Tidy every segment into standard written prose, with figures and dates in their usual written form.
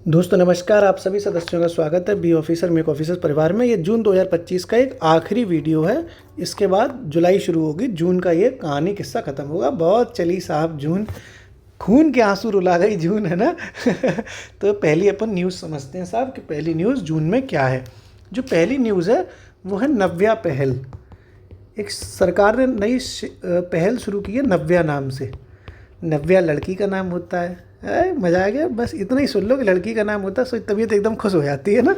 दोस्तों नमस्कार, आप सभी सदस्यों का स्वागत है बी ऑफिसर मेक ऑफिसर परिवार में। ये जून 2025 का एक आखिरी वीडियो है। इसके बाद जुलाई शुरू होगी। जून का ये कहानी किस्सा ख़त्म होगा। बहुत चली साहब जून, खून के आंसू रुला गई जून, है ना। तो पहली अपन न्यूज़ समझते हैं साहब कि पहली न्यूज़ जून में क्या है। जो पहली न्यूज़ है वो है नव्या पहल। एक सरकार ने नई पहल शुरू की है नव्या नाम से। नव्या लड़की का नाम होता है। मज़ा आ गया। बस इतना ही सुन लो कि लड़की का नाम होता है सो तबीयत एकदम खुश हो जाती है ना।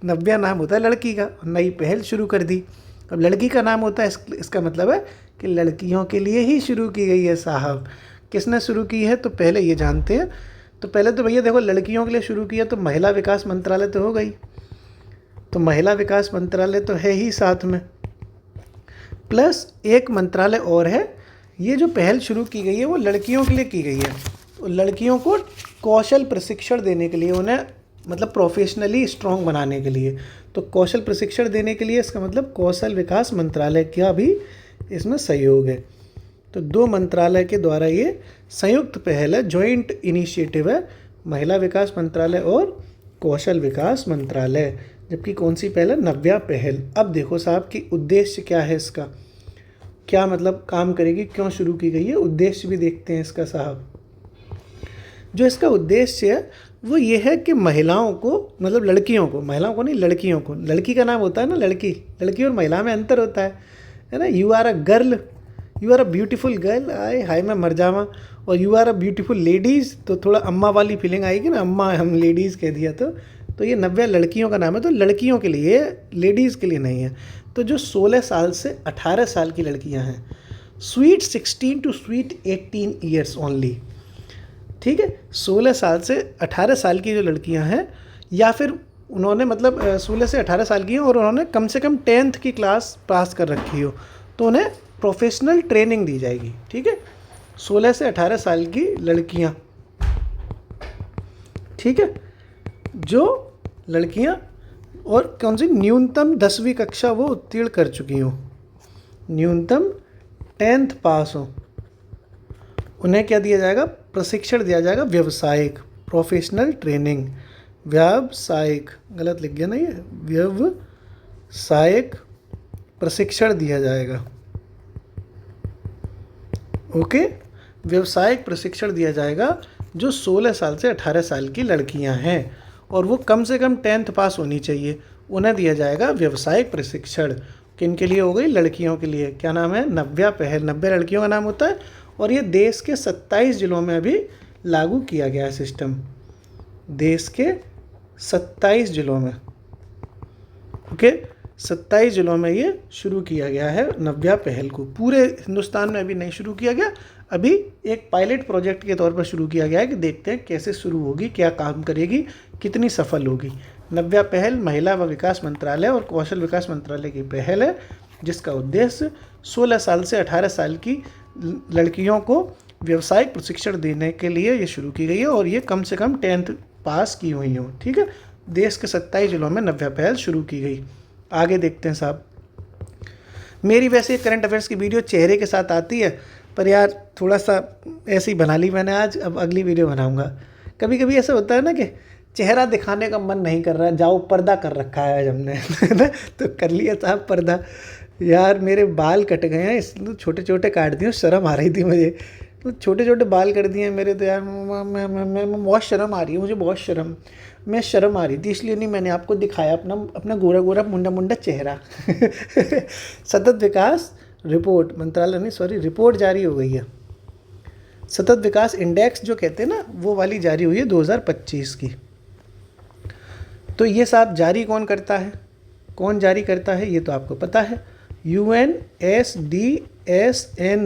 नव्या नाम होता है लड़की का। नई पहल शुरू कर दी। अब लड़की का नाम होता है इसका मतलब है कि लड़कियों के लिए ही शुरू की गई है साहब। किसने शुरू की है तो पहले ये जानते हैं। तो पहले तो भैया देखो, लड़कियों के लिए शुरू किया तो महिला विकास मंत्रालय तो हो गई। तो महिला विकास मंत्रालय तो है ही साथ में, प्लस एक मंत्रालय और है। ये जो पहल शुरू की गई है वो लड़कियों के लिए की गई है। तो लड़कियों को कौशल प्रशिक्षण देने के लिए, उन्हें मतलब प्रोफेशनली स्ट्रॉन्ग बनाने के लिए, तो कौशल प्रशिक्षण देने के लिए इसका मतलब कौशल विकास मंत्रालय का भी इसमें सहयोग है। तो दो मंत्रालय के द्वारा ये संयुक्त पहल है, जॉइंट इनिशिएटिव है, महिला विकास मंत्रालय और कौशल विकास मंत्रालय। जबकि कौन सी पहल है? नव्या पहल। अब देखो साहब कि उद्देश्य क्या है इसका, क्या मतलब काम करेगी, क्यों शुरू की गई है, उद्देश्य भी देखते हैं इसका साहब। जो इसका उद्देश्य है वो ये है कि महिलाओं को, मतलब लड़कियों को, महिलाओं को नहीं लड़कियों को, लड़की का नाम होता है ना लड़की, लड़की और महिला में अंतर होता है ना। You are a girl, you are a beautiful girl, आए हाय मैं मर जावा। और you are a beautiful ladies, तो थोड़ा अम्मा वाली फीलिंग आएगी ना, अम्मा हम लेडीज़ कह दिया तो ये नव्या लड़कियों का नाम है। तो लड़कियों के लिए, लेडीज़ के लिए नहीं है। तो जो 16 साल से 18 साल की लड़कियां हैं, sweet 16 to sweet 18 years only, ठीक है। 16 साल से 18 साल की जो लड़कियां हैं, या फिर उन्होंने मतलब 16 से 18 साल की हैं और उन्होंने कम से कम 10th की क्लास पास कर रखी हो, तो उन्हें प्रोफेशनल ट्रेनिंग दी जाएगी, ठीक है। 16 से 18 साल की लड़कियां, ठीक है। जो लड़कियां और कौन सी, न्यूनतम 10वीं कक्षा वो उत्तीर्ण कर चुकी हों, न्यूनतम 10th पास हो, उन्हें क्या दिया जाएगा? प्रशिक्षण दिया जाएगा, व्यावसायिक, प्रोफेशनल ट्रेनिंग। व्यावसायिक गलत लिख गया ना ये, व्यावसायिक प्रशिक्षण दिया जाएगा। ओके, व्यावसायिक प्रशिक्षण दिया जाएगा जो 16 साल से 18 साल की लड़कियां हैं और वो कम से कम 10th पास होनी चाहिए, उन्हें दिया जाएगा व्यावसायिक प्रशिक्षण। किन के लिए हो गई? लड़कियों के लिए। क्या नाम है? नव्या पहल। 90 लड़कियों का नाम होता है और ये देश के 27 जिलों में अभी लागू किया गया है सिस्टम, देश के 27 जिलों में। ओके, 27 जिलों में ये शुरू किया गया है नव्या पहल को। पूरे हिंदुस्तान में अभी नहीं शुरू किया गया, अभी एक पायलट प्रोजेक्ट के तौर पर शुरू किया गया है कि देखते हैं कैसे शुरू होगी, क्या काम करेगी, कितनी सफल होगी। नव्या पहल महिला व विकास मंत्रालय और कौशल विकास मंत्रालय की पहल है, जिसका उद्देश्य 16 साल से 18 साल की लड़कियों को व्यावसायिक प्रशिक्षण देने के लिए ये शुरू की गई है और ये कम से कम 10th पास की हुई हो, ठीक है। देश के 27 जिलों में नव्या पहल शुरू की गई। आगे देखते हैं साहब। मेरी वैसे करंट अफेयर्स की वीडियो चेहरे के साथ आती है, पर यार थोड़ा सा ऐसे ही बना ली मैंने आज, अब अगली वीडियो बनाऊंगा। कभी कभी ऐसा होता है ना कि चेहरा दिखाने का मन नहीं कर रहा है, जाओ पर्दा कर रखा है आज हमने, तो कर लिया साहब पर्दा। यार मेरे बाल कट गए हैं, इसलिए छोटे छोटे काट दिए, शर्म आ रही थी मुझे, तो छोटे छोटे बाल कर दिए मेरे। तो यार मैं बहुत शर्म आ रही है मुझे, बहुत शर्म आ रही थी, इसलिए नहीं मैंने आपको दिखाया अपना गोरा गोरा मुंडा मुंडा चेहरा। सतत विकास रिपोर्ट मंत्रालय ने, सॉरी, रिपोर्ट जारी हो गई है। सतत विकास इंडेक्स जो कहते हैं ना, वो वाली जारी हुई है 2025 की। तो ये साहब जारी कौन करता है, कौन जारी करता है ये तो आपको पता है, UNSDSN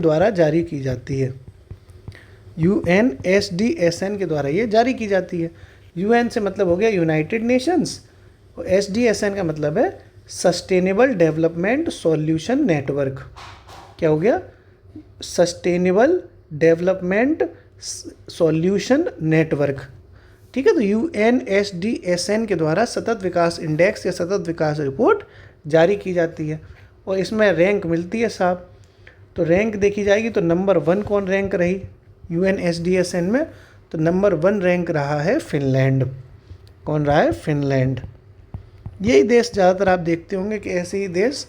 द्वारा जारी की जाती है। UNSDSN के द्वारा ये जारी की जाती है। UN से मतलब हो गया यूनाइटेड नेशंस और SDSN का मतलब है सस्टेनेबल डेवलपमेंट सॉल्यूशन नेटवर्क। क्या हो गया? सस्टेनेबल डेवलपमेंट सॉल्यूशन नेटवर्क, ठीक है। तो UNSDSN के द्वारा सतत विकास इंडेक्स या सतत विकास रिपोर्ट जारी की जाती है और इसमें रैंक मिलती है साहब। तो रैंक देखी जाएगी तो नंबर 1 कौन रैंक रही UNSDSN में? तो नंबर 1 रैंक रहा है फिनलैंड। कौन रहा है? फिनलैंड। यही देश ज़्यादातर आप देखते होंगे कि ऐसे ही देश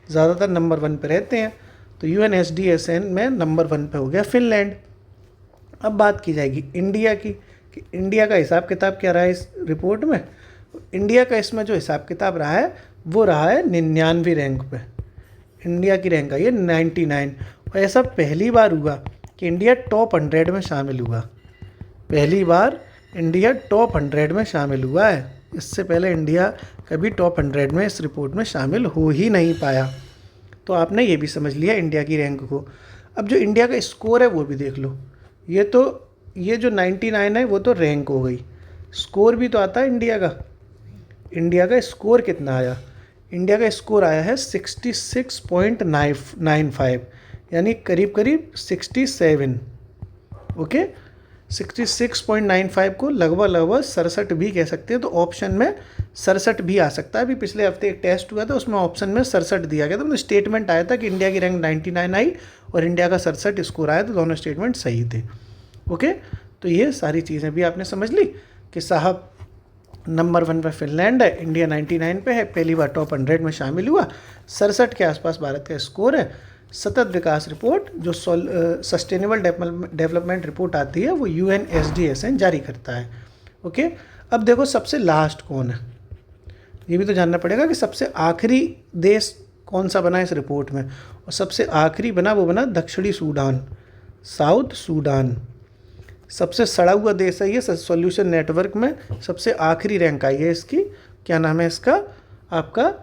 ज़्यादातर नंबर 1 पे रहते हैं। तो UNSDSN में नंबर 1 पे हो गया फिनलैंड। अब बात की जाएगी इंडिया की, कि इंडिया का हिसाब किताब क्या रहा है इस रिपोर्ट में। इंडिया का इसमें जो हिसाब किताब रहा है वो रहा है 99वीं रैंक पे। इंडिया की रैंक आई है 99। और ऐसा पहली बार हुआ कि इंडिया टॉप 100 में शामिल हुआ। पहली बार इंडिया टॉप 100 में शामिल हुआ है। इससे पहले इंडिया कभी टॉप 100 में इस रिपोर्ट में शामिल हो ही नहीं पाया। तो आपने ये भी समझ लिया इंडिया की रैंक को। अब जो इंडिया का स्कोर है वो भी देख लो। ये जो 99 है वो तो रैंक हो गई, स्कोर भी तो आता है इंडिया का। इंडिया का स्कोर कितना आया? इंडिया का स्कोर आया है 66.95, यानी करीब करीब 67। ओके, 66.95 को लगभग 67 भी कह सकते हैं। तो ऑप्शन में 67 भी आ सकता है। अभी पिछले हफ्ते एक टेस्ट हुआ था, उसमें ऑप्शन में 67 दिया गया था। मतलब स्टेटमेंट आया था कि इंडिया की रैंक 99 आई और इंडिया का 67 स्कोर आया, तो दोनों स्टेटमेंट सही थे। ओके, तो ये सारी चीज़ें भी आपने समझ ली कि साहब नंबर 1 पे फिनलैंड है, इंडिया 99 पे है, पहली बार टॉप 100 में शामिल हुआ, 67 के आसपास भारत का स्कोर है। सतत विकास रिपोर्ट जो सस्टेनेबल डेवलपमेंट रिपोर्ट आती है वो UNSDSN जारी करता है। ओके, अब देखो सबसे लास्ट कौन है, ये भी तो जानना पड़ेगा कि सबसे आखिरी देश कौन सा बना इस रिपोर्ट में। और सबसे आखिरी वो बना दक्षिणी सूडान, साउथ सूडान। सबसे सड़ा हुआ देश है ये सॉल्यूशन नेटवर्क में, सबसे आखिरी रैंक आई है इसकी। क्या नाम है इसका? आपका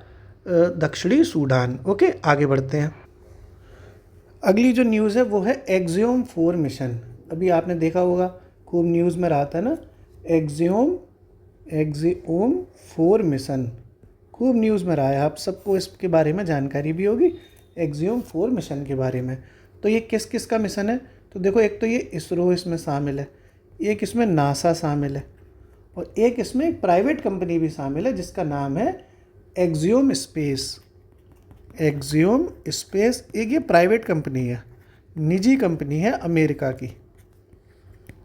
दक्षिणी सूडान। ओके, आगे बढ़ते हैं। अगली जो न्यूज़ है वो है एक्सियोम 4 मिशन। अभी आपने देखा होगा, खूब न्यूज़ में रहा था ना, एक्सियोम 4 मिशन खूब न्यूज़ में रहा है। आप सबको इसके बारे में जानकारी भी होगी, एक्सियोम 4 मिशन के बारे में। तो ये किस किस का मिशन है? तो देखो, एक तो ये इसरो इसमें शामिल है, एक इसमें नासा शामिल है, और एक इसमें एक प्राइवेट कंपनी भी शामिल है जिसका नाम है एक्सियोम स्पेस। एक्सियोम स्पेस एक ये प्राइवेट कंपनी है, निजी कंपनी है अमेरिका की।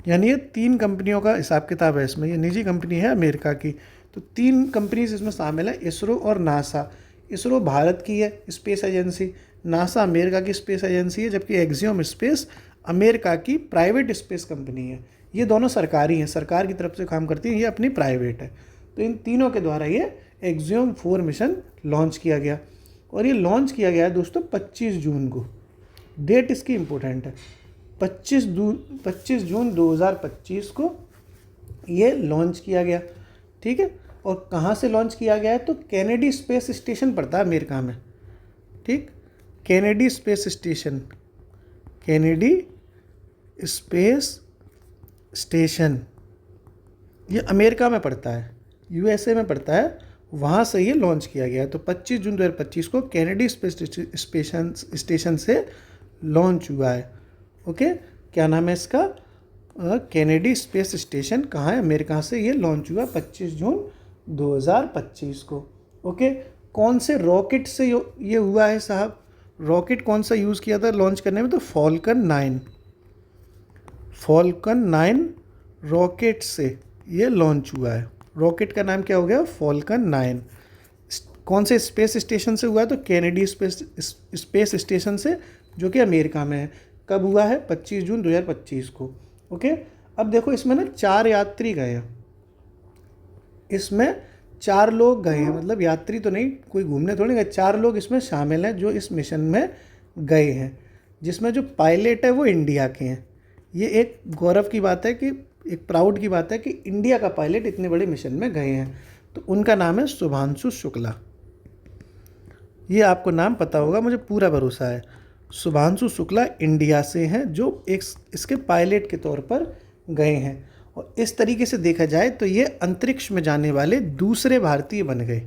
यानी ये 3 कंपनियों का हिसाब किताब है इसमें, ये निजी कंपनी है अमेरिका की। तो 3 कंपनीज इसमें शामिल है, इसरो और नासा। इसरो भारत की है स्पेस एजेंसी, नासा अमेरिका की स्पेस एजेंसी है, जबकि एक्सियोम स्पेस अमेरिका की प्राइवेट स्पेस कंपनी है। ये दोनों सरकारी हैं, सरकार की तरफ से काम करती हैं, ये अपनी प्राइवेट है। तो इन तीनों के द्वारा ये एक्सियोम 4 मिशन लॉन्च किया गया। और ये लॉन्च किया गया है दोस्तों 25 जून को। डेट इसकी इम्पोर्टेंट है, 25 जून 2025 को ये लॉन्च किया गया। ठीक है, और कहाँ से लॉन्च किया गया है? तो कैनेडी स्पेस स्टेशन पड़ता है अमेरिका में। ठीक, Kennedy space station, Kennedy space station ये अमेरिका में पड़ता है, USA में पड़ता है, वहाँ से ये लॉन्च किया गया है। तो 25 जून 2025 को कैनेडी स्पेस स्टेशन से लॉन्च हुआ है। ओके, क्या नाम है इसका? कैनेडी स्पेस स्टेशन कहाँ है? अमेरिका से ये लॉन्च हुआ 25 जून 2025 को। ओके, कौन से रॉकेट से ये हुआ है साहब? रॉकेट कौन सा यूज़ किया था लॉन्च करने में? तो फॉल्कन 9 रॉकेट से ये लॉन्च हुआ है। रॉकेट का नाम क्या हो गया? फॉल्कन 9। कौन से स्पेस स्टेशन से हुआ है? तो कैनेडी स्पेस स्टेशन से, जो कि अमेरिका में है। कब हुआ है? 25 जून 2025 को। ओके, अब देखो इसमें ना 4 यात्री गए हैं, इसमें 4 लोग गए हैं, मतलब यात्री तो नहीं, कोई घूमने थोड़ी गए, 4 लोग इसमें शामिल हैं जो इस मिशन में गए हैं, जिसमें जो पायलट है वो इंडिया के हैं। ये एक गौरव की बात है, कि एक प्राउड की बात है कि इंडिया का पायलट इतने बड़े मिशन में गए हैं। तो उनका नाम है शुभांशु शुक्ला। ये आपको नाम पता होगा, मुझे पूरा भरोसा है। शुभांशु शुक्ला इंडिया से हैं, जो एक इसके पायलट के तौर पर गए हैं। और इस तरीके से देखा जाए तो ये अंतरिक्ष में जाने वाले दूसरे भारतीय बन गए।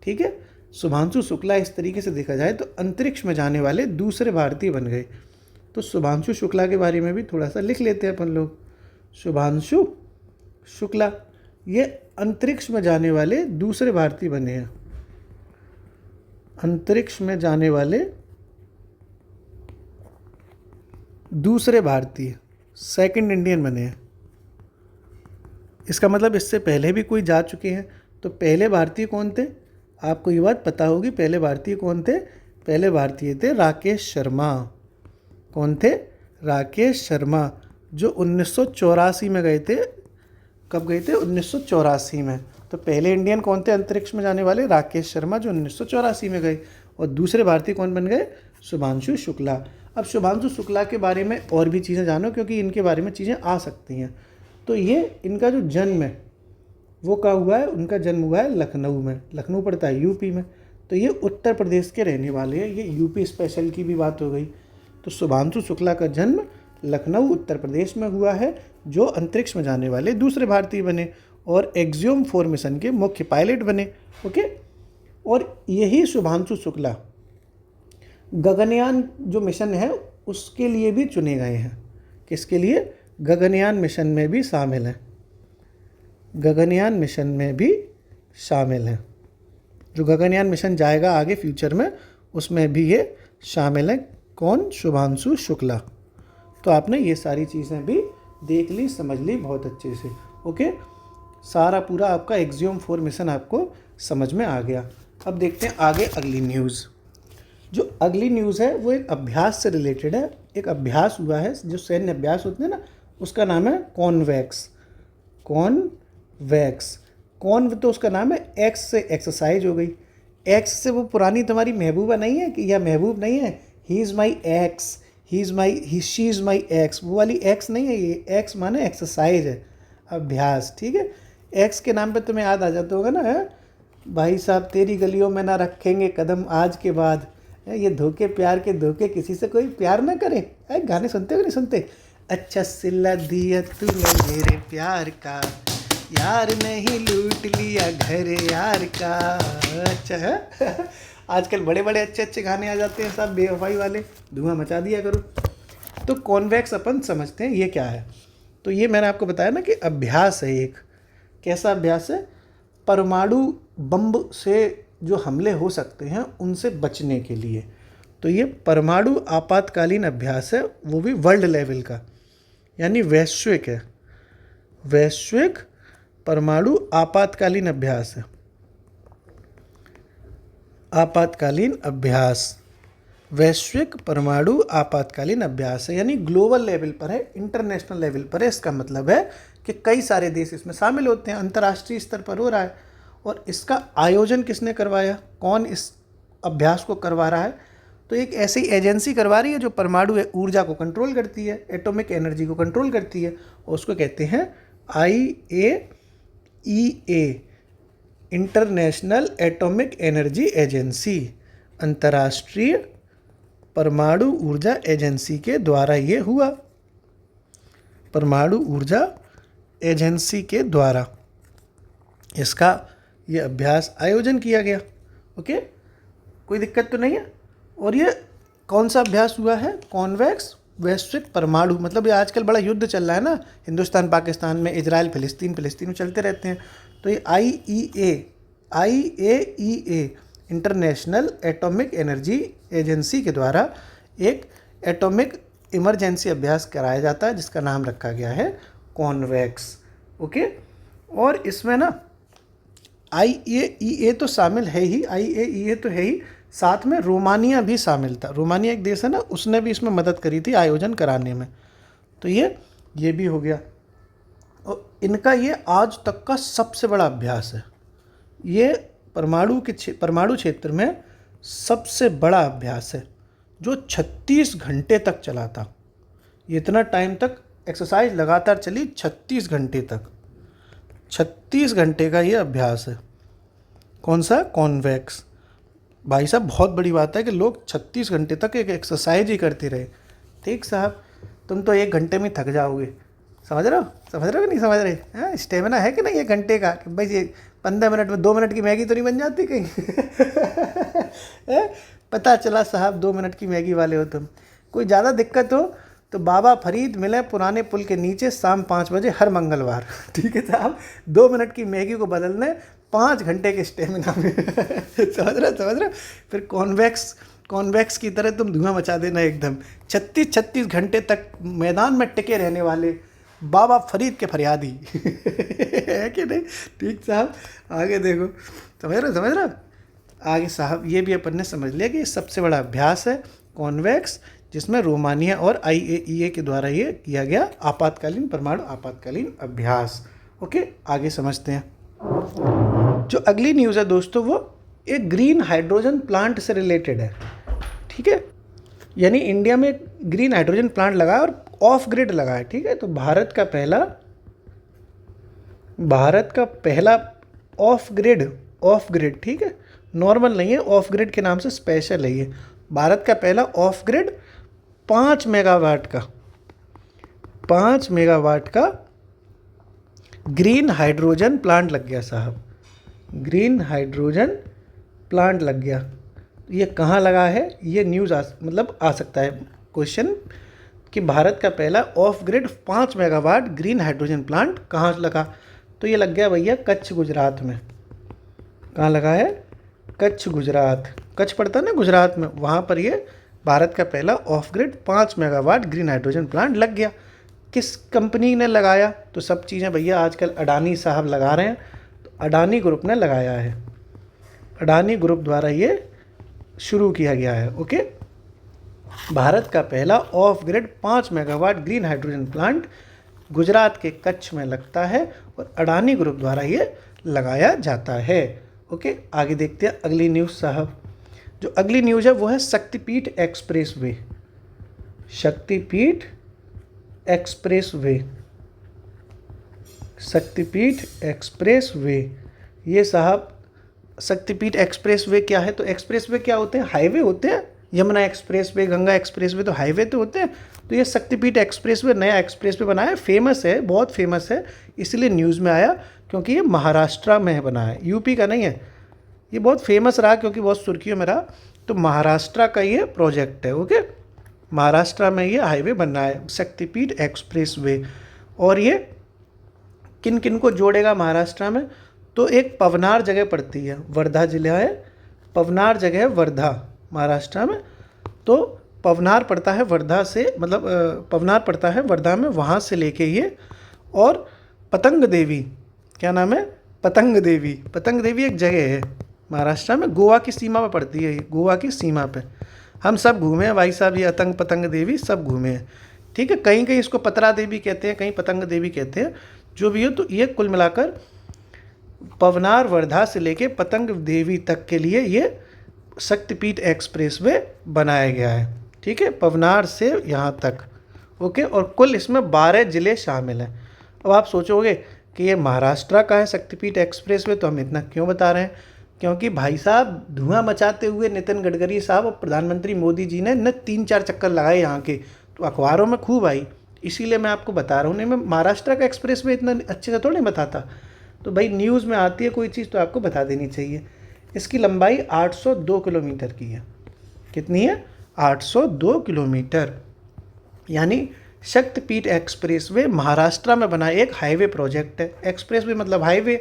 ठीक है, शुभांशु शुक्ला इस तरीके से देखा जाए तो अंतरिक्ष में जाने वाले दूसरे भारतीय बन गए। तो शुभांशु शुक्ला के बारे में भी थोड़ा सा लिख लेते हैं अपन लोग। शुभांशु शुक्ला ये अंतरिक्ष में जाने वाले दूसरे भारतीय बने हैं, अंतरिक्ष में जाने वाले दूसरे भारतीय, सेकंड इंडियन बने हैं। इसका मतलब इससे पहले भी कोई जा चुके हैं। तो पहले भारतीय कौन थे? आपको ये बात पता होगी, पहले भारतीय कौन थे? पहले भारतीय थे राकेश शर्मा। कौन थे? राकेश शर्मा, जो 1984 में गए थे। कब गए थे? 1984 में। तो पहले इंडियन कौन थे अंतरिक्ष में जाने वाले? राकेश शर्मा, जो 1984 में गए। और दूसरे भारतीय कौन बन गए? शुभांशु शुक्ला। अब शुभांशु शुक्ला के बारे में और भी चीज़ें जानो, क्योंकि इनके बारे में चीज़ें आ सकती हैं। तो ये इनका जो जन्म है वो कहाँ हुआ है? उनका जन्म हुआ है लखनऊ में। लखनऊ पड़ता है यूपी में। तो ये उत्तर प्रदेश के रहने वाले हैं। ये यूपी स्पेशल की भी बात हो गई। तो शुभांशु शुक्ला का जन्म लखनऊ उत्तर प्रदेश में हुआ है, जो अंतरिक्ष में जाने वाले दूसरे भारतीय बने और एक्सियोम 4 मिशन के मुख्य पायलट बने। ओके। और यही शुभांशु शुक्ला गगनयान जो मिशन है उसके लिए भी चुने गए हैं। किसके लिए? गगनयान मिशन में भी शामिल हैं। गगनयान मिशन में भी शामिल हैं। जो गगनयान मिशन जाएगा आगे फ्यूचर में, उसमें भी ये शामिल है। कौन? शुभांशु शुक्ला। तो आपने ये सारी चीज़ें भी देख ली, समझ ली बहुत अच्छे से। ओके। सारा पूरा आपका एक्सियोम 4 मिशन आपको समझ में आ गया। अब देखते हैं आगे अगली न्यूज़। जो अगली न्यूज़ है वो एक अभ्यास से रिलेटेड है। एक अभ्यास हुआ है, जो सैन्य अभ्यास होते हैं ना, उसका नाम है कॉन्वैक्स। कॉन्वैक्स। कॉन तो उसका नाम है, एक्स से एक्सरसाइज हो गई। एक्स से वो पुरानी तुम्हारी महबूबा नहीं है कि, या महबूब नहीं है, he is my x, he is my she is my x, वो वाली एक्स नहीं है। ये एक्स माने एक्सरसाइज है, अभ्यास। ठीक है। एक्स के नाम पे तुम्हें याद आ जाता होगा ना, है भाई साहब तेरी गलियों में ना रखेंगे कदम आज के बाद, ये धोखे प्यार के धोखे, किसी से कोई प्यार ना करे। गाने सुनते हो नहीं सुनते? अच्छा सिला दिया तूने मेरे प्यार का, यार नहीं लूट लिया घर यार का। अच्छा है। आजकल बड़े बड़े अच्छे अच्छे गाने आ जाते हैं सब बेवफाई वाले, धुआं मचा दिया करो। तो कॉन्वैक्स अपन समझते हैं ये क्या है। तो ये मैंने आपको बताया ना कि अभ्यास है एक। कैसा अभ्यास है? परमाणु बम से जो हमले हो सकते हैं उनसे बचने के लिए। तो ये परमाणु आपातकालीन अभ्यास है, वो भी वर्ल्ड लेवल का, यानी वैश्विक है। वैश्विक परमाणु आपातकालीन अभ्यास है। आपातकालीन अभ्यास, वैश्विक परमाणु आपातकालीन अभ्यास है, यानी ग्लोबल लेवल पर है, इंटरनेशनल लेवल पर है। इसका मतलब है कि कई सारे देश इसमें शामिल होते हैं, अंतर्राष्ट्रीय स्तर पर हो रहा है। और इसका आयोजन किसने करवाया? कौन इस अभ्यास को करवा रहा है? तो एक ऐसी एजेंसी करवा रही है जो परमाणु ऊर्जा को कंट्रोल करती है, एटॉमिक एनर्जी को कंट्रोल करती है, और उसको कहते हैं IAEA, international atomic energy agency. अंतर्राष्ट्रीय परमाणु ऊर्जा एजेंसी के द्वारा ये हुआ। परमाणु ऊर्जा एजेंसी के द्वारा इसका ये अभ्यास आयोजन किया गया। ओके, कोई दिक्कत तो नहीं है। और ये कौन सा अभ्यास हुआ है? कॉन्वैक्स वैश्विक परमाणु, मतलब ये आजकल बड़ा युद्ध चल रहा है ना, हिंदुस्तान पाकिस्तान में, इजराइल फिलिस्तीन में चलते रहते हैं। तो ये IAEA international atomic energy agency के द्वारा एक एटॉमिक इमरजेंसी अभ्यास कराया जाता है, जिसका नाम रखा गया है कॉन्वैक्स। ओके, और इसमें ना IAEA तो शामिल है ही, IAEA तो है ही, साथ में रोमानिया भी शामिल था। रोमानिया एक देश है ना, उसने भी इसमें मदद करी थी आयोजन कराने में। तो ये भी हो गया। और इनका ये आज तक का सबसे बड़ा अभ्यास है। ये परमाणु क्षेत्र में सबसे बड़ा अभ्यास है, जो 36 घंटे तक चला था। ये इतना टाइम तक एक्सरसाइज लगातार चली, 36 घंटे तक। 36 घंटे का ये अभ्यास है। कौन सा? कॉन्वैक्स। भाई साहब बहुत बड़ी बात है कि लोग 36 घंटे तक एक एक्सरसाइज ही करते रहे। ठीक साहब, तुम तो 1 घंटे में थक जाओगे। समझ रहे हो कि नहीं समझ रहे? हाँ, स्टेमिना है कि नहीं 1 घंटे का? कि भाई ये 15 मिनट में 2 मिनट की मैगी तो नहीं बन जाती कहीं? पता चला साहब 2 मिनट की मैगी वाले हो तुम। कोई ज़्यादा दिक्कत हो तो बाबा फरीद मिले पुराने पुल के नीचे शाम 5 बजे हर मंगलवार। ठीक है साहब, 2 मिनट की मैगी को बदलने 5 घंटे के स्टेमिना में। समझ रहे? फिर कॉन्वैक्स की तरह तुम धुआं मचा देना एकदम। 36 घंटे तक मैदान में टिके रहने वाले बाबा फरीद के फरियादी है कि नहीं? ठीक साहब, आगे देखो, समझ रहे हो? आगे साहब ये भी अपन ने समझ लिया कि ये सबसे बड़ा अभ्यास है कॉन्वेक्स, जिसमें रोमानिया और IAEA के द्वारा ये किया गया आपातकालीन परमाणु आपातकालीन अभ्यास। ओके, आगे समझते हैं। जो अगली न्यूज़ है दोस्तों, वो एक ग्रीन हाइड्रोजन प्लांट से रिलेटेड है। ठीक है, यानी इंडिया में ग्रीन हाइड्रोजन प्लांट लगा है और ऑफ ग्रिड लगा है। ठीक है, तो भारत का पहला ऑफ ग्रिड, ठीक है, नॉर्मल नहीं है, ऑफ ग्रिड के नाम से स्पेशल है ये। भारत का पहला ऑफ ग्रिड 5 मेगावाट का ग्रीन हाइड्रोजन प्लांट लग गया साहब। ग्रीन हाइड्रोजन प्लांट लग गया। ये कहाँ लगा है? ये न्यूज़ आ सकता है क्वेश्चन कि भारत का पहला of grid 5 megawatt green hydrogen plant कहाँ लगा? तो ये लग गया भैया कच्छ, गुजरात में। कहाँ लगा है? कच्छ, गुजरात। कच्छ पड़ता है ना गुजरात में, वहाँ पर ये भारत का पहला of grid 5 megawatt green hydrogen plant लग गया। किस कंपनी ने लगाया? तो सब चीज़ें भैया आजकल अडानी साहब लगा रहे हैं, तो अडानी ग्रुप ने लगाया है। अडानी ग्रुप द्वारा ये शुरू किया गया है। ओके, भारत का पहला of grid 5 megawatt green hydrogen plant Gujarat के कच्छ में लगता है और अडानी ग्रुप द्वारा ये लगाया जाता है। ओके, आगे देखते हैं अगली न्यूज़ साहब। जो अगली न्यूज़ है वो है शक्तिपीठ एक्सप्रेसवे। शक्तिपीठ एक्सप्रेसवे। ये साहब शक्तिपीठ एक्सप्रेसवे क्या है? तो एक्सप्रेसवे क्या होते हैं? हाईवे होते हैं। यमुना एक्सप्रेसवे, गंगा एक्सप्रेसवे तो हाईवे तो होते हैं। तो ये शक्तिपीठ एक्सप्रेसवे नया एक्सप्रेसवे बना है, फेमस है, बहुत फेमस है, इसलिए न्यूज़ में आया क्योंकि ये महाराष्ट्र में बना है, यूपी का नहीं है। ये बहुत फेमस रहा क्योंकि बहुत सुर्खियों में रहा, तो महाराष्ट्र का ये प्रोजेक्ट है। ओके, महाराष्ट्र में ये हाईवे बनना है शक्तिपीठ एक्सप्रेसवे। और ये किन किन को जोड़ेगा महाराष्ट्र में? तो एक पवनार जगह पड़ती है, वर्धा जिला है, पवनार जगह है वर्धा महाराष्ट्र में। तो पवनार पड़ता है वर्धा से, मतलब पवनार पड़ता है वर्धा में, वहाँ से लेके ये, और पतंग देवी, क्या नाम है? पतंग देवी एक जगह है महाराष्ट्र में, गोवा की सीमा पर पड़ती है, गोवा की सीमा पे। हम सब घूमे हैं भाई साहब, ये पतंग देवी सब घूमे हैं। ठीक है, कहीं कहीं इसको पतरा देवी कहते हैं, कहीं पतंग देवी कहते हैं, जो भी हो। तो ये कुल मिलाकर पवनार वर्धा से लेके पतंग देवी तक के लिए ये शक्तिपीठ एक्सप्रेसवे बनाया गया है। ठीक है, पवनार से यहाँ तक। ओके, और कुल इसमें 12 ज़िले शामिल हैं। अब आप सोचोगे कि ये महाराष्ट्र का है शक्तिपीठ एक्सप्रेसवे, तो हम इतना क्यों बता रहे हैं? क्योंकि भाई साहब धुआं मचाते हुए नितिन गडकरी साहब और प्रधानमंत्री मोदी जी ने 3-4 चक्कर लगाए यहाँ के, तो अखबारों में खूब आई, इसीलिए मैं आपको बता रहा हूँ। नहीं, मैं महाराष्ट्र का एक्सप्रेसवे इतना अच्छे से थोड़ी बताता। तो भाई न्यूज़ में आती है कोई चीज़ तो आपको बता देनी चाहिए। इसकी लंबाई 802 किलोमीटर की है। कितनी है? 802 किलोमीटर। यानी शक्तिपीठ एक्सप्रेसवे महाराष्ट्र में बना एक हाईवे प्रोजेक्ट है। एक्सप्रेसवे मतलब हाईवे।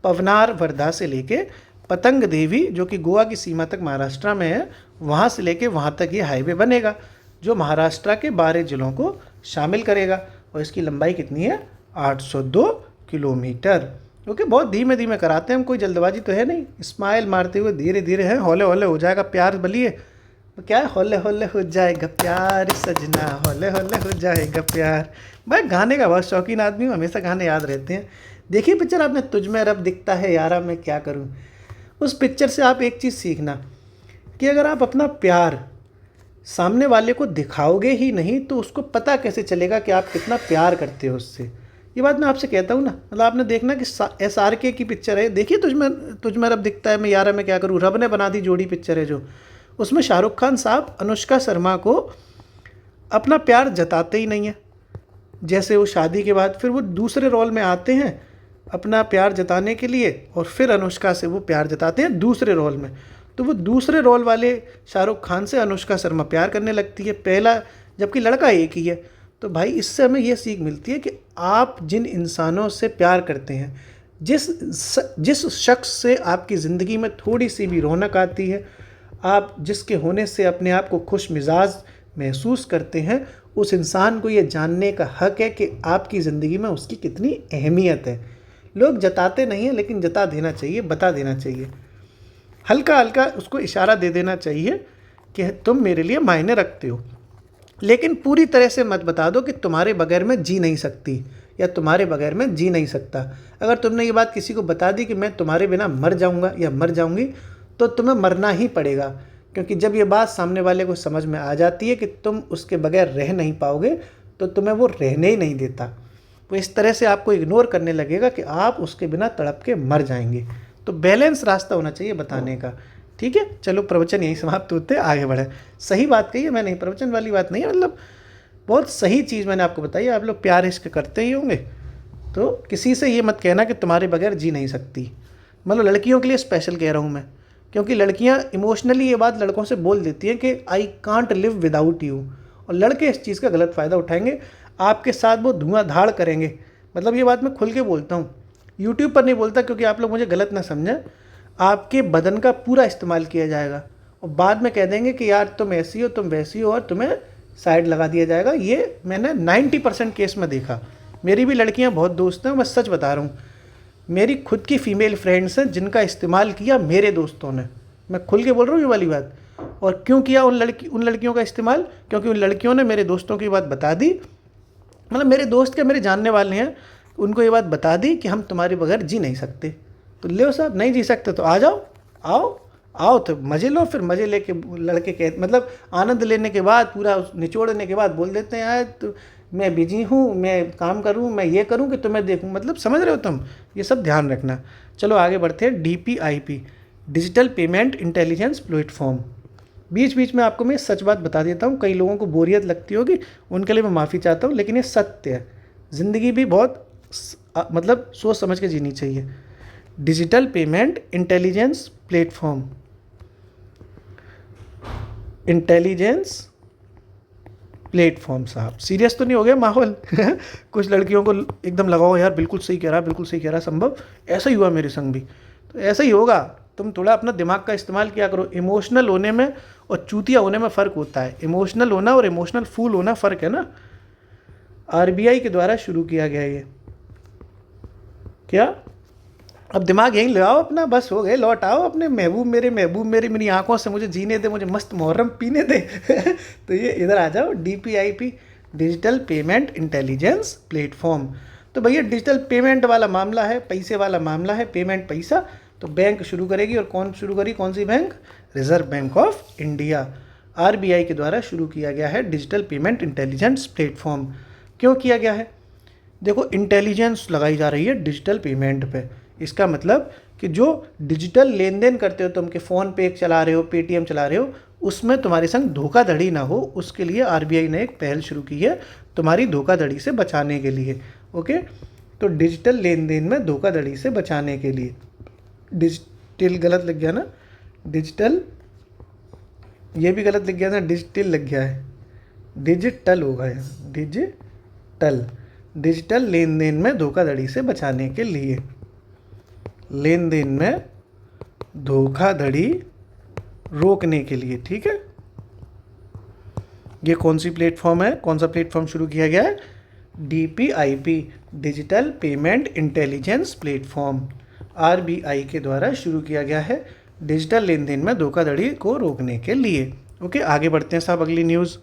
पवनार वर्धा से लेके पतंग देवी, जो कि गोवा की सीमा तक महाराष्ट्र में है, वहाँ से लेके वहाँ तक ये हाईवे बनेगा, जो महाराष्ट्र के 12 ज़िलों को शामिल करेगा। और इसकी लंबाई कितनी है? 802 किलोमीटर। ओके, बहुत धीमे धीमे कराते हैं हम, कोई जल्दबाजी तो है नहीं, स्माइल मारते हुए धीरे धीरे है। हौले हौले हो जाएगा प्यार, बलिए क्या है? हौले हौले हो जाएगा प्यार सजना, हौले हौले हो जाएगा प्यार। भाई गाने का बहुत शौकीन आदमी हूँ, हमेशा गाने याद रहते हैं। देखिए पिक्चर आपने, तुझ में रब दिखता है यारा मैं क्या करूँ। उस पिक्चर से आप एक चीज़ सीखना कि अगर आप अपना प्यार सामने वाले को दिखाओगे ही नहीं तो उसको पता कैसे चलेगा कि आप कितना प्यार करते हो उससे। ये बात मैं आपसे कहता हूँ ना, मतलब आपने देखना कि SRK की पिक्चर है, देखिए तुझ में रब दिखता है मैं यारा मैं क्या करूँ, रब ने बना दी जोड़ी पिक्चर है जो, उसमें शाहरुख खान साहब अनुष्का शर्मा को अपना प्यार जताते ही नहीं है। जैसे वो शादी के बाद फिर वो दूसरे रोल में आते हैं अपना प्यार जताने के लिए, और फिर अनुष्का से वो प्यार जताते हैं दूसरे रोल में। तो वो दूसरे रोल वाले शाहरुख खान से अनुष्का शर्मा प्यार करने लगती है, पहला, जबकि लड़का एक ही है। तो भाई इससे हमें ये सीख मिलती है कि आप जिन इंसानों से प्यार करते हैं, जिस शख्स से आपकी ज़िंदगी में थोड़ी सी भी रौनक आती है, आप जिसके होने से अपने आप को खुश मिजाज महसूस करते हैं, उस इंसान को ये जानने का हक है कि आपकी ज़िंदगी में उसकी कितनी अहमियत है। लोग जताते नहीं हैं, लेकिन जता देना चाहिए, बता देना चाहिए, हल्का हल्का उसको इशारा दे देना चाहिए कि तुम मेरे लिए मायने रखते हो। लेकिन पूरी तरह से मत बता दो कि तुम्हारे बगैर मैं जी नहीं सकती या तुम्हारे बगैर मैं जी नहीं सकता। अगर तुमने ये बात किसी को बता दी कि मैं तुम्हारे बिना मर जाऊंगा या मर जाऊंगी, तो तुम्हें मरना ही पड़ेगा, क्योंकि जब ये बात सामने वाले को समझ में आ जाती है कि तुम उसके बगैर रह नहीं पाओगे, तो तुम्हें वो रहने ही नहीं देता। वो इस तरह से आपको इग्नोर करने लगेगा कि आप उसके बिना तड़प के मर जाएंगे। तो बैलेंस रास्ता होना चाहिए बताने का। ठीक है, चलो प्रवचन यहीं समाप्त होते हैं, आगे बढ़े। सही बात कही है मैंने, प्रवचन वाली बात नहीं है, मतलब बहुत सही चीज़ मैंने आपको बताई। आप लोग प्यार इश्क करते ही होंगे, तो किसी से ये मत कहना कि तुम्हारे बगैर जी नहीं सकती। मतलब लड़कियों के लिए स्पेशल कह रहा हूँ मैं, क्योंकि लड़कियाँ इमोशनली ये बात लड़कों से बोल देती हैं कि I can't live without you, और लड़के इस चीज़ का गलत फ़ायदा उठाएंगे, आपके साथ वो धुआंधार करेंगे। मतलब ये बात मैं खुल के बोलता हूँ, यूट्यूब पर नहीं बोलता, क्योंकि आप लोग मुझे गलत ना समझें। आपके बदन का पूरा इस्तेमाल किया जाएगा और बाद में कह देंगे कि यार तुम ऐसी हो, तुम वैसी हो, और तुम्हें साइड लगा दिया जाएगा। ये मैंने 90% केस में देखा। मेरी भी लड़कियां बहुत दोस्त हैं, मैं सच बता रहा हूँ। मेरी खुद की फ़ीमेल फ्रेंड्स हैं जिनका इस्तेमाल किया मेरे दोस्तों ने, मैं खुल के बोल रहा हूँ ये वाली बात। और क्यों किया उन लड़कियों का इस्तेमाल? क्योंकि उन लड़कियों ने मेरे दोस्तों की बात बता दी, मतलब मेरे दोस्त के मेरे जानने वाले हैं, उनको ये बात बता दी कि हम तुम्हारे बगैर जी नहीं सकते। तो ले साहब, नहीं जी सकते तो आ जाओ, आओ आओ तो मज़े लो। फिर मज़े लेके लड़के कह मतलब आनंद लेने के बाद, पूरा निचोड़ने के बाद बोल देते हैं यार तो मैं बिजी हूँ, मैं काम करूँ, मैं ये करूँ कि तुम्हें देखूँ। मतलब समझ रहे हो तुम, ये सब ध्यान रखना। चलो आगे बढ़ते हैं। DPIP, digital payment intelligence platform. बीच बीच में आपको मैं सच बात बता देता हूँ, कई लोगों को बोरियत लगती होगी, उनके लिए मैं माफ़ी चाहता हूँ, लेकिन ये सत्य है। ज़िंदगी भी बहुत मतलब सोच समझ के जीनी चाहिए। Digital payment intelligence platform, intelligence platform. साहब सीरियस तो नहीं हो गया माहौल? कुछ लड़कियों को एकदम लगाओ यार, बिल्कुल सही कह रहा, बिल्कुल सही कह रहा, संभव ऐसा ही हुआ मेरे संग भी, तो ऐसा ही होगा। तुम थोड़ा अपना दिमाग का इस्तेमाल किया करो। इमोशनल होने में और चूतिया होने में फ़र्क होता है। इमोशनल होना और इमोशनल फूल होना फ़र्क है ना। RBI के द्वारा शुरू किया गया ये क्या? अब दिमाग यहीं लगाओ अपना, बस हो गए, लौट आओ अपने महबूब मेरे, महबूब मेरी, मेरी आंखों से मुझे जीने दे, मुझे मस्त मुहर्रम पीने दे। तो ये इधर आ जाओ, DPIP, digital payment intelligence platform. तो भैया डिजिटल पेमेंट वाला मामला है, पैसे वाला मामला है, पेमेंट पैसा, तो बैंक शुरू करेगी। और कौन शुरू करी? कौन सी bank? Reserve Bank of India, RBI के द्वारा शुरू किया गया है डिजिटल पेमेंट इंटेलिजेंस प्लेटफॉर्म। क्यों किया गया है? देखो, इंटेलिजेंस लगाई जा रही है डिजिटल पेमेंट पे। इसका मतलब कि जो डिजिटल लेन देन करते हो तुम, के फ़ोन पे चला रहे हो, पेटीएम चला रहे हो, उसमें तुम्हारे संग धोखाधड़ी ना हो, उसके लिए RBI ने एक पहल शुरू की है, तुम्हारी धोखाधड़ी से बचाने के लिए। ओके, तो डिजिटल लेन देन में धोखाधड़ी से बचाने के लिए, डिजिटल गलत लग गया ना, डिजिटल, ये भी गलत लग गया ना, डिजिटल लग गया है, डिजिटल होगा यहाँ, डिजिटल, डिजिटल लेन देन में धोखाधड़ी से बचाने के लिए, लेन देन में धोखाधड़ी रोकने के लिए। ठीक है, ये कौन सी प्लेटफॉर्म है? कौन सा प्लेटफॉर्म शुरू किया गया है? DPIP, digital payment intelligence platform, RBI के द्वारा शुरू किया गया है डिजिटल लेन देन में धोखाधड़ी को रोकने के लिए। ओके, आगे बढ़ते हैं साहब। अगली न्यूज़,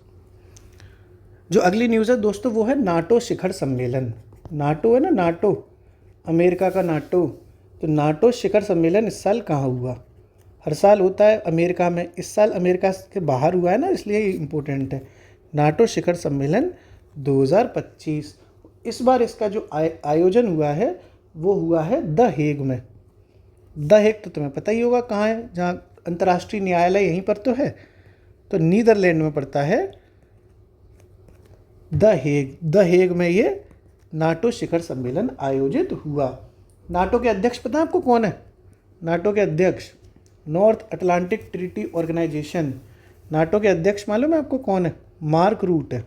जो अगली न्यूज़ है दोस्तों, वो है नाटो शिखर सम्मेलन। नाटो है ना, नाटो, अमेरिका का नाटो। तो नाटो शिखर सम्मेलन इस साल कहाँ हुआ? हर साल होता है अमेरिका में, इस साल अमेरिका के बाहर हुआ है ना, इसलिए इम्पोर्टेंट है। नाटो शिखर सम्मेलन 2025। इस बार इसका जो आयोजन हुआ है वो हुआ है द हेग में। द हेग तो तुम्हें पता ही होगा कहाँ है, जहाँ अंतर्राष्ट्रीय न्यायालय यहीं पर तो है, तो नीदरलैंड में पड़ता है द हेग। द हेग में ये नाटो शिखर सम्मेलन आयोजित हुआ। नाटो के अध्यक्ष पता है आपको कौन है? नाटो के अध्यक्ष, North Atlantic Treaty Organisation, NATO के अध्यक्ष मालूम है आपको कौन है? मार्क रूट है।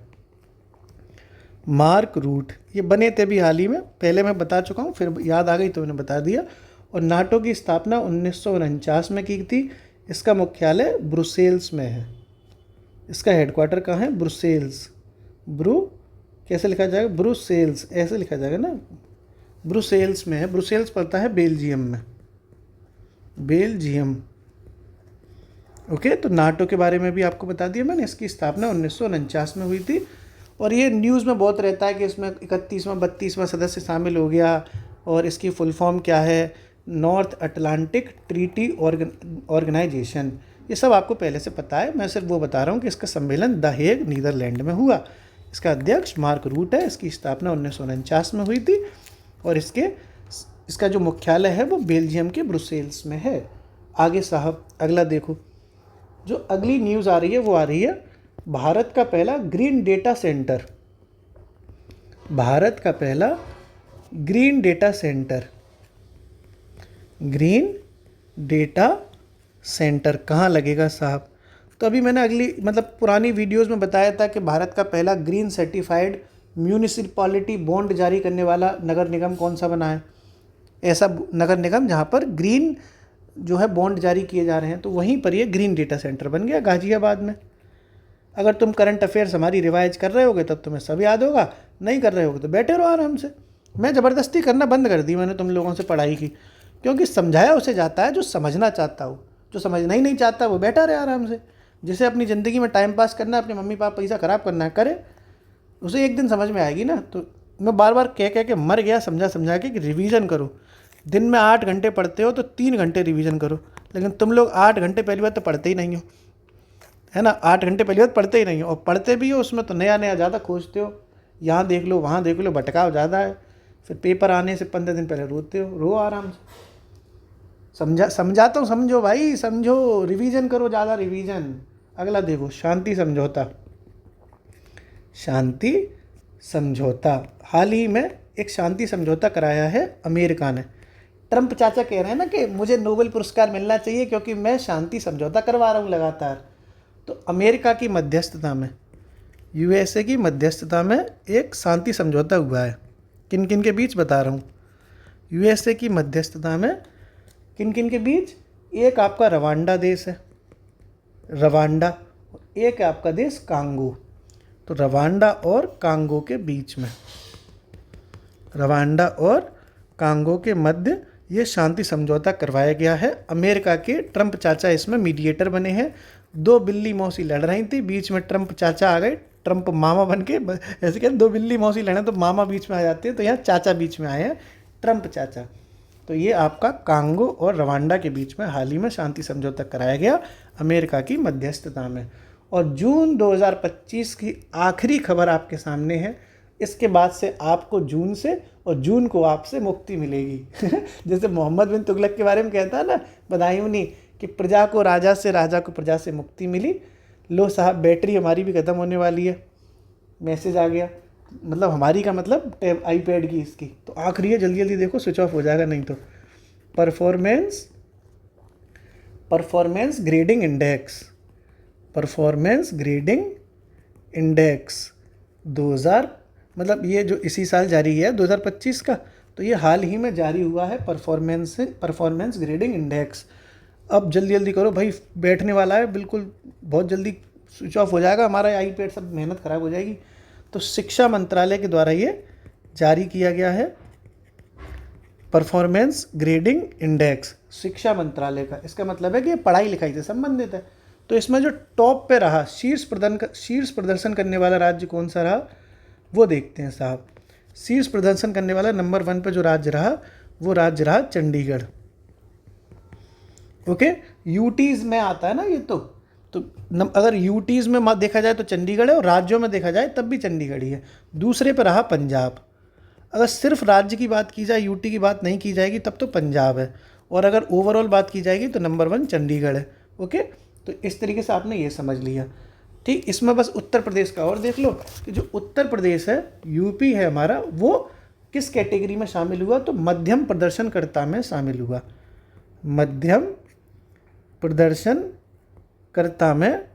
मार्क रूट, ये बने थे भी हाल ही में, पहले मैं बता चुका हूँ, फिर याद आ गई तो मैंने बता दिया। और नाटो की स्थापना 1949 में की थी। इसका मुख्यालय ब्रुसेल्स में है। इसका हेडक्वार्टर कहाँ है? ब्रुसेल्स। ब्रू कैसे लिखा जाएगा, ब्रुसेल्स ऐसे लिखा जाएगा ना, ब्रुसेल्स में है, ब्रुसेल्स पड़ता है बेल्जियम में, बेल्जियम। ओके, तो नाटो के बारे में भी आपको बता दिया मैंने। इसकी स्थापना 1949 में हुई थी और ये न्यूज़ में बहुत रहता है कि इसमें 31वां 32वां सदस्य शामिल हो गया और इसकी फुल फॉर्म क्या है, नॉर्थ अटलांटिक ट्रीटी ऑर्गेनाइजेशन। ये सब आपको पहले से पता है, मैं सिर्फ वो बता रहा हूँ कि इसका सम्मेलन द हेग नीदरलैंड में हुआ। इसका अध्यक्ष मार्क रूट है। इसकी स्थापना 1949 में हुई थी और इसका जो मुख्यालय है वो बेल्जियम के ब्रुसेल्स में है। आगे साहब अगला देखो, जो अगली न्यूज़ आ रही है वो आ रही है भारत का पहला ग्रीन डेटा सेंटर। भारत का पहला green data centre, green data centre कहाँ लगेगा साहब? तो अभी मैंने अगली मतलब पुरानी वीडियोस में बताया था कि भारत का पहला ग्रीन सर्टिफाइड म्यूनिसिपैलिटी बॉन्ड जारी करने वाला नगर निगम कौन सा बना है, ऐसा नगर निगम जहाँ पर ग्रीन जो है बॉन्ड जारी किए जा रहे हैं। तो वहीं पर ये ग्रीन डेटा सेंटर बन गया गाजियाबाद में। अगर तुम करंट अफेयर्स हमारी रिवाइज कर रहे होगे तब तुम्हें सब याद होगा, नहीं कर रहे होगे तो बैठे रहो आराम से। मैं ज़बरदस्ती करना बंद कर दी मैंने तुम लोगों से पढ़ाई की, क्योंकि समझाया उसे जाता है जो समझना चाहता हो, जो समझना ही नहीं चाहता वो बैठा रहे आराम से। जिसे अपनी ज़िंदगी में टाइम पास करना है, अपने मम्मी पापा पैसा ख़राब करना है, करे, उसे एक दिन समझ में आएगी ना। तो मैं बार बार कह के मर गया समझा समझा के कि रिवीजन करो। दिन में 8 घंटे पढ़ते हो तो 3 घंटे रिवीजन करो, लेकिन तुम लोग 8 घंटे पहली बात तो पढ़ते ही नहीं हो, है ना। 8 घंटे पहली बात पढ़ते ही नहीं हो, और पढ़ते भी हो उसमें तो नया नया ज़्यादा खोजते हो, यहाँ देख लो वहाँ देख लो, भटकाव ज़्यादा है। फिर पेपर आने से 15 दिन पहले रोते हो, रो आराम से। समझाता हूँ, समझो भाई समझो, रिवीजन करो, ज़्यादा रिवीजन। अगला देखो, शांति समझौता। शांति समझौता, हाल ही में एक शांति समझौता कराया है अमेरिका ने। ट्रंप चाचा कह रहे हैं ना कि मुझे नोबेल पुरस्कार मिलना चाहिए क्योंकि मैं शांति समझौता करवा रहा हूँ लगातार। तो अमेरिका की मध्यस्थता में, यूएसए की मध्यस्थता में एक शांति समझौता हुआ है। किन किन के बीच बता रहा हूँ, यूएसए की मध्यस्थता में किन किन के बीच? एक आपका रवांडा देश है, रवांडा, एक है आपका देश कांगो। तो रवांडा और कांगो के बीच में, रवांडा और कांगो के मध्य ये शांति समझौता करवाया गया है। अमेरिका के ट्रंप चाचा इसमें मीडिएटर बने हैं। 2 बिल्ली मौसी लड़ रही थी, बीच में ट्रंप चाचा आ गए, ट्रंप मामा बन के। ऐसे क्या, 2 बिल्ली मौसी लड़े तो मामा बीच में आ जाते हैं, तो यहाँ चाचा बीच में आए हैं, ट्रंप चाचा। तो ये आपका कांगो और रवांडा के बीच में हाल ही में शांति समझौता कराया गया अमेरिका की मध्यस्थता में। और जून 2025 की आखिरी खबर आपके सामने है। इसके बाद से आपको जून से और जून को आपसे मुक्ति मिलेगी। जैसे मोहम्मद बिन तुगलक के बारे में कहता है ना बदायूनी कि प्रजा को राजा से, राजा को प्रजा से मुक्ति मिली। लो साहब, बैटरी हमारी भी ख़त्म होने वाली है, मैसेज आ गया। मतलब हमारी का मतलब आईपैड की इसकी तो आखिरी है, जल्दी जल्दी देखो स्विच ऑफ हो जाएगा नहीं तो। Performance grading index, performance grading index 2000 मतलब ये जो इसी साल जारी है 2025 का, तो ये हाल ही में जारी हुआ है परफॉर्मेंस ग्रेडिंग इंडेक्स। अब जल्दी जल्दी करो भाई, बैठने वाला है बिल्कुल, बहुत जल्दी स्विच ऑफ हो जाएगा हमारा आईपैड, सब मेहनत ख़राब हो जाएगी। तो शिक्षा मंत्रालय के द्वारा ये जारी किया गया है परफॉर्मेंस ग्रेडिंग इंडेक्स, शिक्षा मंत्रालय का। इसका मतलब है कि ये पढ़ाई लिखाई से संबंधित है। तो इसमें जो टॉप पे रहा, शीर्ष प्रदर्शन करने वाला राज्य कौन सा रहा वो देखते हैं साहब। शीर्ष प्रदर्शन करने वाला नंबर 1 पे जो राज्य रहा वो राज्य रहा चंडीगढ़। ओके, यूटीज़ में आता है ना ये तो अगर यूटीज़ में देखा जाए तो चंडीगढ़ है, और राज्यों में देखा जाए तब भी चंडीगढ़ ही है। दूसरे पे रहा पंजाब। अगर सिर्फ राज्य की बात की जाए, यूटी की बात नहीं की जाएगी तब तो पंजाब है, और अगर ओवरऑल बात की जाएगी तो नंबर 1 चंडीगढ़ है। ओके, तो इस तरीके से आपने ये समझ लिया। ठीक, इसमें बस उत्तर प्रदेश का और देख लो कि जो उत्तर प्रदेश है, यूपी है हमारा, वो किस कैटेगरी में शामिल हुआ? तो मध्यम प्रदर्शनकर्ता में शामिल हुआ। मध्यम प्रदर्शनकर्ता में,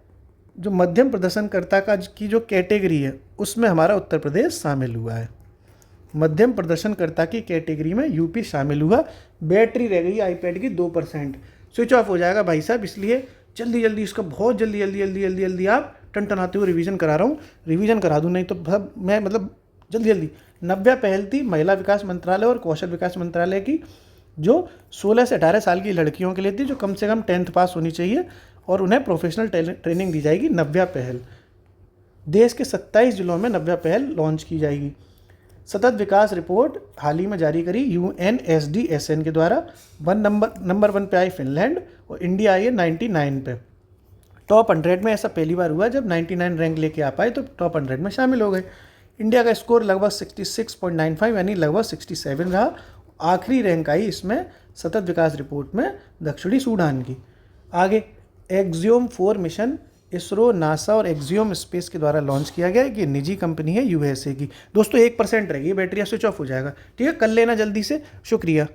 जो मध्यम प्रदर्शनकर्ता का की जो कैटेगरी है उसमें हमारा उत्तर प्रदेश शामिल हुआ है। मध्यम प्रदर्शनकर्ता की कैटेगरी में यूपी शामिल हुआ। बैटरी रह गई आईपैड की 2%, स्विच ऑफ हो जाएगा भाई साहब, इसलिए जल्दी जल्दी इसको बहुत जल्दी आप टनटनाते हुए रिवीजन करा रहा हूँ, रिवीजन करा दूँ, नहीं तो सब मैं मतलब जल्दी जल्दी। नव्या पहल थी महिला विकास मंत्रालय और कौशल विकास मंत्रालय की, जो 16 से 18 साल की लड़कियों के लिए थी, जो कम से कम 10th पास होनी चाहिए और उन्हें प्रोफेशनल ट्रेनिंग दी जाएगी। नव्या पहल देश के 27 जिलों में नव्या पहल लॉन्च की जाएगी। सतत विकास रिपोर्ट हाल ही में जारी करी UNSDSN के द्वारा। नंबर 1 पे आई फिनलैंड और इंडिया आई है 99 पे। टॉप 100 में ऐसा पहली बार हुआ जब 99 रैंक लेके आ पाए तो टॉप 100 में शामिल हो गए। इंडिया का स्कोर लगभग 66.95 यानी लगभग 67 रहा। आखिरी रैंक आई इसमें सतत विकास रिपोर्ट में दक्षिणी सूडान की। आगे एक्सियोम 4 मिशन इसरो, नासा और एक्सियोम स्पेस के द्वारा लॉन्च किया गया है कि निजी कंपनी है USA की। दोस्तों 1% रहेगी, बैटरी स्विच ऑफ हो जाएगा, ठीक है, कर लेना जल्दी से। शुक्रिया।